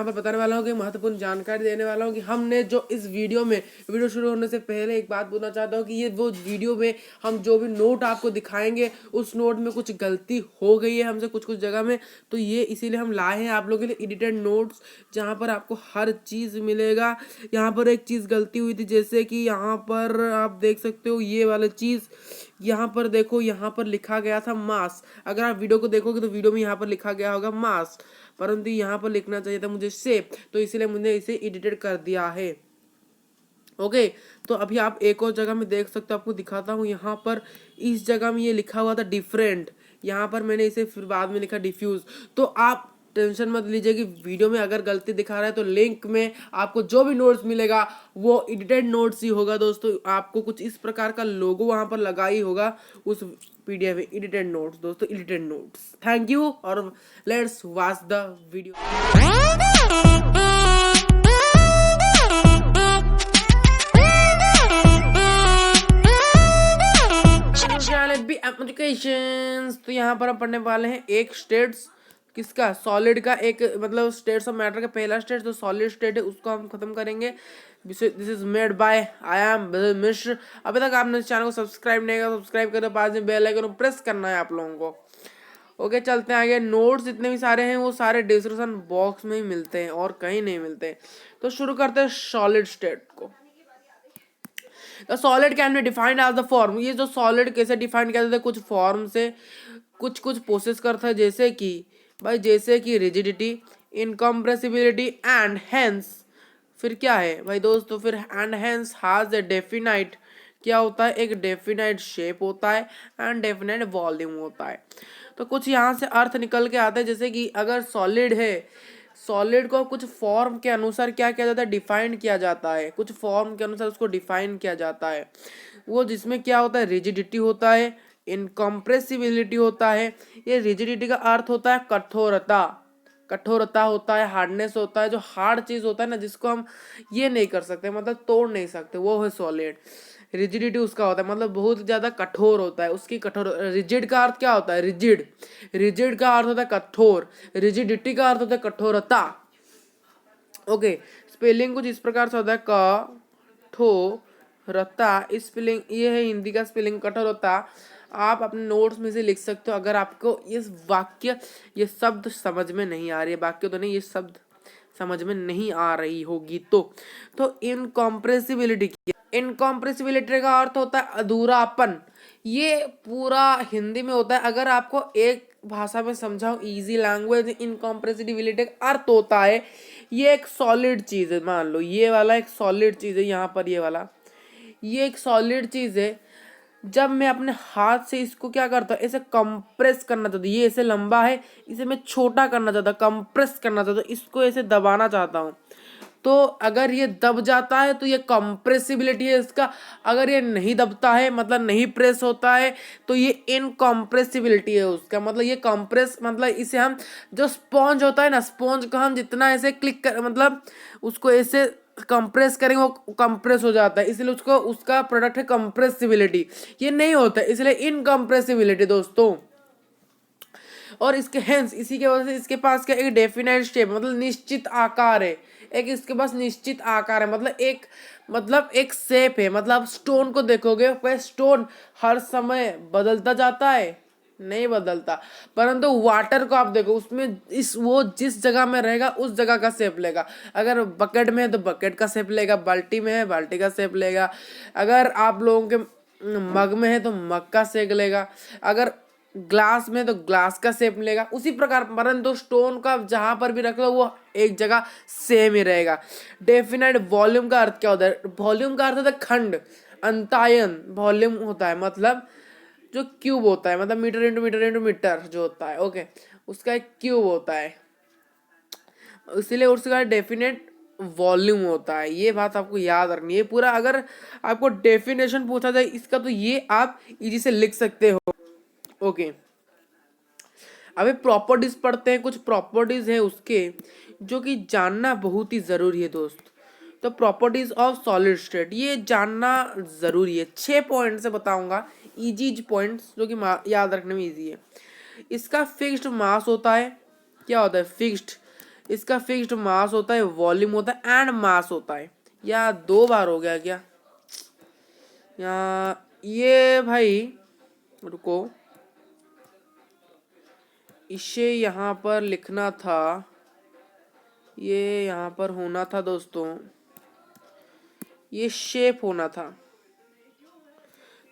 यहाँ पर बताने वाला हूँ कि महत्वपूर्ण जानकारी देने वाला हूँ कि हमने जो इस वीडियो शुरू होने से पहले एक बात बोलना चाहता हूँ कि ये वो वीडियो में हम जो भी नोट आपको दिखाएंगे उस नोट में कुछ गलती हो गई है हमसे कुछ जगह में, तो ये इसीलिए हम लाए हैं आप लोगों के लिए एडिटेड नोट्स, जहाँ पर आपको हर चीज़ मिलेगा। यहाँ पर एक चीज़ गलती हुई थी, जैसे कि यहाँ पर आप देख सकते हो ये वाला चीज़, यहाँ पर देखो यहाँ पर लिखा गया था मास। अगर आप वीडियो को देखोगे तो वीडियो में यहाँ पर लिखा गया होगा मास, परंतु यहाँ पर लिखना चाहिए था मुझे शेप, तो इसीलिए मैंने इसे एडिटेड कर दिया है। ओके तो अभी आप एक और जगह में देख सकते हो, आपको दिखाता हूँ। यहाँ पर इस जगह में ये लिखा हुआ था डिफरेंट, यहाँ पर मैंने इसे फिर बाद में लिखा डिफ्यूज। तो आप टेंशन मत लीजिए कि वीडियो में अगर गलती दिखा रहा है तो लिंक में आपको जो भी नोट्स मिलेगा वो एडिटेड नोट्स ही होगा दोस्तों। आपको कुछ इस प्रकार का लोगो वहां पर लगा ही होगा उस पीडीएफ में, एडिटेड नोट्स दोस्तों, एडिटेड नोट्स। थैंक यू और let's watch the video. Applications, तो यहाँ पर हम पढ़ने वाले हैं एक स्टेट्स किसका, सॉलिड का, एक मतलब स्टेट्स ऑफ मैटर का पहला स्टेट जो सॉलिड स्टेट है उसको हम खत्म करेंगे। This is made by I M Mishra. अभी तक आपने इस चैनल को सब्सक्राइब नहीं किया, सब्सक्राइब करो, पास में बेल आइकन प्रेस करना है आप लोगों को। ओके चलते हैं आगे। नोट्स जितने भी सारे हैं वो सारे डिस्क्रिप्शन बॉक्स में ही मिलते हैं और कहीं नहीं मिलते। तो शुरू करते हैं सॉलिड स्टेट को। The solid can be defined as the form. ये जो सॉलिड कैसे डिफाइन किया जाता है, कुछ फॉर्म से कुछ प्रोसेस करता है, जैसे कि रिजिडिटी, इनकम्प्रेसिबिलिटी एंड हेंस। फिर क्या है भाई दोस्तों, फिर and hence has a definite, क्या होता है, एक डेफिनाइट शेप होता है एंड डेफिनाइट वॉल्यूम होता है। तो कुछ यहाँ से अर्थ निकल के आता है, जैसे कि अगर सॉलिड है, सॉलिड को कुछ फॉर्म के अनुसार क्या किया जाता है, डिफाइन किया जाता है, कुछ फॉर्म के अनुसार उसको डिफाइन किया जाता है। वो जिसमें क्या होता है, रिजिडिटी होता है, इनकम्प्रेसिबिलिटी होता है। ये रिजिडिटी का अर्थ होता है कठोरता, कठोरता होता है, हार्डनेस होता है, जो हार्ड चीज होता है ना जिसको हम ये नहीं कर सकते, मतलब तोड़ नहीं सकते, वो है सॉलिड। रिजिडिटी उसका होता है मतलब बहुत ज्यादा कठोर होता है, उसकी कठोर। रिजिड का अर्थ क्या होता है, रिजिड, रिजिड का अर्थ होता है कठोर, रिजिडिटी का अर्थ होता है कठोरता। ओके स्पेलिंग कुछ इस प्रकार से होता है, कठोरता, स्पेलिंग ये है हिंदी का स्पेलिंग कठोरता। आप अपने नोट्स में से लिख सकते हो अगर आपको ये वाक्य, ये शब्द समझ में नहीं आ रही है, वाक्य तो नहीं, ये शब्द समझ में नहीं आ रही होगी तो इनकॉम्प्रेसिबिलिटी की, इनकॉम्प्रेसिबिलिटी का अर्थ होता है अधूरापन। ये पूरा हिंदी में होता है, अगर आपको एक भाषा में समझाओ इजी लैंग्वेज, इनकॉम्प्रेसिबिलिटी का अर्थ होता है ये एक सॉलिड चीज है। मान लो ये वाला एक सॉलिड चीज है, यहाँ पर ये वाला ये एक सॉलिड चीज है। जब मैं अपने हाथ से इसको क्या करता हूँ, इसे कंप्रेस करना चाहता हूँ, ये ऐसे लंबा है, इसे मैं छोटा करना चाहता हूँ, कंप्रेस करना चाहता हूँ, इसको ऐसे दबाना चाहता हूँ, तो अगर ये दब जाता है तो ये कंप्रेसिबिलिटी है इसका। अगर ये नहीं दबता है मतलब नहीं प्रेस होता है तो ये इनकम्प्रेसिबिलिटी है उसका। मतलब ये कंप्रेस मतलब इसे हम, जो स्पॉन्ज होता है ना, स्पॉन्ज को हम जितना ऐसे क्लिक कर मतलब उसको ऐसे कंप्रेस करेंगे वो कंप्रेस हो जाता है, इसलिए उसको उसका प्रोडक्ट है कंप्रेसिबिलिटी। ये नहीं होता है इसलिए इनकम्प्रेसिबिलिटी दोस्तों। और इसके हेंस इसी के वजह से इसके पास क्या एक डेफिनेट शेप मतलब निश्चित आकार है, एक इसके पास निश्चित आकार है, मतलब एक शेप है। मतलब स्टोन को देखोगे वह स्टोन हर समय बदलता जाता है, नहीं बदलता, परंतु वाटर को आप देखो उसमें इस वो जिस जगह में रहेगा उस जगह का शेप लेगा। अगर बकेट में है तो बकेट का शेप लेगा, बाल्टी में है बाल्टी का शेप लेगा, अगर आप लोगों के मग में है तो मग का शेप लेगा, अगर ग्लास में तो ग्लास का शेप लेगा, उसी प्रकार परंतु स्टोन का जहां पर भी रख लो वो एक जगह सेम ही रहेगा। डेफिनेट वॉल्यूम का अर्थ क्या होता है, वॉल्यूम का अर्थ होता है खंड, अंतायन वॉल्यूम होता है मतलब जो क्यूब होता है, मतलब metre into metre into metre जो होता है, ओके उसका एक क्यूब होता है, इसीलिए उसका डेफिनेट वॉल्यूम होता है। ये बात आपको याद रखनी है पूरा। अगर आपको डेफिनेशन पूछा जाए इसका तो ये आप इजी से लिख सकते हो। ओके अभी प्रॉपर्टीज पढ़ते हैं, कुछ प्रॉपर्टीज है उसके जो कि जानना बहुत ही जरूरी है दोस्त। तो प्रॉपर्टीज ऑफ सॉलिड स्टेट ये जानना जरूरी है, 6 पॉइंट से बताऊंगा, इजी पॉइंट्स जो कि याद रखने में इजी है। इसका फिक्स्ड मास होता है, क्या होता है फिक्स्ड, इसका फिक्स्ड मास होता है, वॉल्यूम होता है एंड मास होता है। या 2 बार हो गया क्या? या ये भाई रुको, इसे यहाँ पर लिखना था, ये यहाँ पर होना था दोस्तों, ये शेप होना था।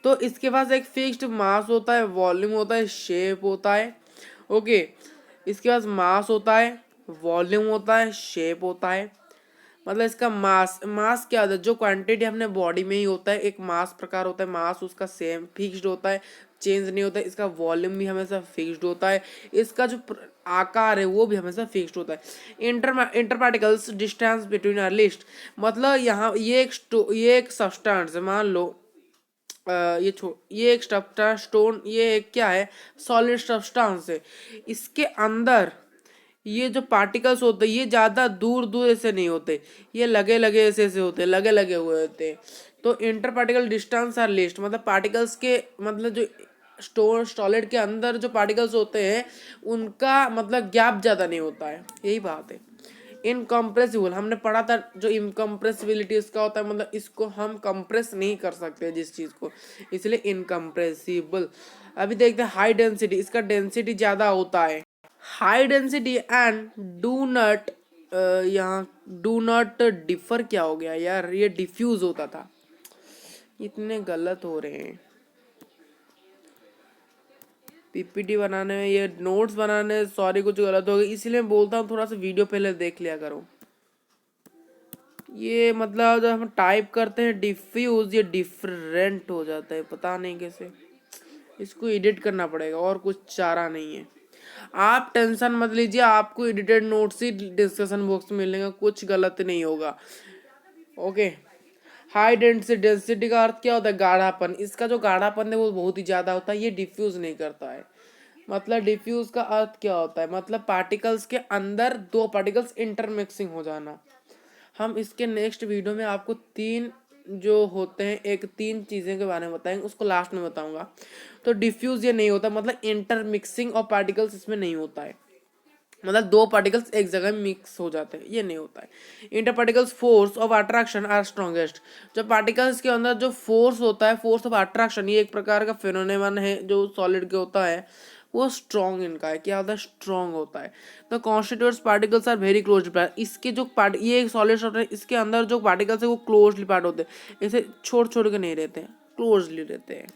तो इसके पास एक फिक्स्ड मास होता है, वॉल्यूम होता है, शेप होता है। ओके, इसके पास मास होता है, वॉल्यूम होता है, शेप होता है। मतलब इसका मास, मास क्या होता है? जो क्वांटिटी अपने बॉडी में ही होता है, एक मास प्रकार होता है, मास उसका सेम फिक्स्ड होता है, चेंज नहीं होता है। इसका वॉल्यूम भी हमेशा फिक्स्ड होता है, इसका जो आकार है वो भी हमेशा फिक्स्ड होता है। Inter particles distance between are least, मतलब यहाँ ये एक सब्सटेंस है, मान लो ये एक सब्सटेंस स्टोन, ये एक क्या है? सॉलिड सब्सटेंस है। इसके अंदर ये जो पार्टिकल्स होते हैं ये ज्यादा दूर दूर ऐसे नहीं होते, ये लगे लगे ऐसे ऐसे होते, लगे लगे हुए होते। तो inter particle distance are least, मतलब पार्टिकल्स के, मतलब जो स्टोन सॉलिड के अंदर जो पार्टिकल्स होते हैं उनका मतलब गैप ज्यादा नहीं होता है, यही बात है। इनकम्प्रेसिबल हमने पढ़ा था, जो इनकम्प्रेसिबिलिटी इसका होता है, मतलब इसको हम कंप्रेस नहीं कर सकते जिस चीज को, इसलिए इनकम्प्रेसिबल। अभी देखते हैं हाई डेंसिटी, इसका डेंसिटी ज्यादा होता है, high density and do not, यहाँ डू नॉट डिफर क्या हो गया यार, ये डिफ्यूज होता था। इतने गलत हो रहे हैं पीपीटी बनाने में, ये नोट्स बनाने में, सॉरी कुछ गलत हो गई, इसलिए बोलता हूँ थोड़ा सा वीडियो पहले देख लिया करो। ये मतलब जब हम टाइप करते हैं डिफ्यूज, ये डिफरेंट हो जाता है, पता नहीं कैसे, इसको एडिट करना पड़ेगा, और कुछ चारा नहीं है। आप टेंशन मत लीजिए, आपको एडिटेड नोट्स ही डिस्कशन बॉक्स में मिलेगा, कुछ गलत नहीं होगा। ओके, हाई डेंसिटी, डेंसिटी का अर्थ क्या होता है? गाढ़ापन। इसका जो गाढ़ापन है वो बहुत ही ज्यादा होता है, ये डिफ्यूज नहीं करता है। मतलब डिफ्यूज का अर्थ क्या होता है? मतलब पार्टिकल्स के अंदर दो पार्टिकल्स इंटरमिक्सिंग हो जाना। हम इसके नेक्स्ट वीडियो में आपको तीन जो होते हैं, एक तीन चीजें के बारे में बताएंगे, उसको लास्ट में बताऊंगा। तो डिफ्यूज ये नहीं होता, मतलब इंटरमिक्सिंग ऑफ पार्टिकल्स इसमें नहीं होता है, मतलब दो पार्टिकल्स एक जगह मिक्स हो जाते हैं, ये नहीं होता है। Inter particles force of attraction are strongest, जो पार्टिकल्स के अंदर जो फोर्स होता है, फोर्स ऑफ अट्रैक्शन, ये एक प्रकार का फेनोमेनन है जो सॉलिड के होता है, वो स्ट्रॉन्ग इनका है, क्या होता है? स्ट्रॉन्ग होता है। तो constituents particles are very close, इसके जो पार्ट, ये एक सॉलिड होता है, इसके अंदर जो पार्टिकल्स है वो क्लोजली पार्ट होते हैं, ऐसे छोड़ छोड़ के नहीं रहते हैं, क्लोजली रहते हैं।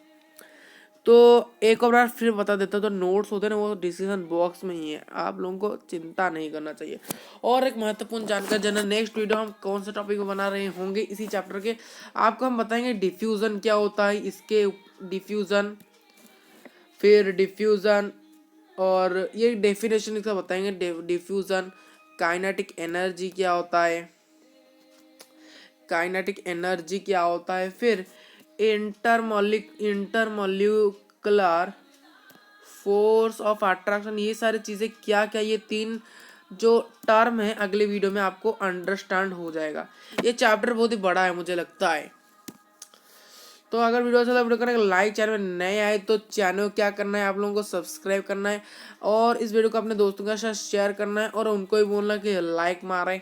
तो एक और बार फिर बता देता हूँ, तो नोट्स होते हैं ना वो डिसीजन बॉक्स में ही है, आप लोगों को चिंता नहीं करना चाहिए। और एक महत्वपूर्ण जानकारी, जनरल नेक्स्ट वीडियो हम कौन से टॉपिक को बना रहे होंगे इसी चैप्टर के, आपको हम बताएंगे डिफ्यूजन क्या होता है, इसके डिफ्यूजन, फिर डिफ्यूजन, और ये डेफिनेशन इसका बताएंगे, डिफ्यूजन, काइनेटिक एनर्जी क्या होता है, काइनेटिक एनर्जी क्या होता है, फिर इंटरमोलिकुलर फोर्स ऑफ अट्रैक्शन, ये सारी चीजें क्या क्या, ये तीन जो टर्म है अगले वीडियो में आपको अंडरस्टैंड हो जाएगा। ये चैप्टर बहुत ही बड़ा है मुझे लगता है। तो अगर वीडियो अच्छा लगा, वीडियो करने का लाइक, चैनल में नए आए तो चैनल क्या करना है, आप लोगों को सब्सक्राइब करना है, और इस वीडियो को अपने दोस्तों के साथ शेयर करना है, और उनको भी बोलना कि लाइक मारें,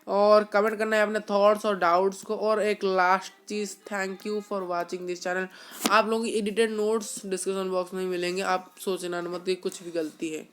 और कमेंट करना है अपने थॉट्स और डाउट्स को। और एक लास्ट चीज, thank you for watching this channel. आप लोगों की एडिटेड नोट्स डिस्क्रिप्शन बॉक्स में मिलेंगे, आप सोचना मत कि कुछ भी गलती है।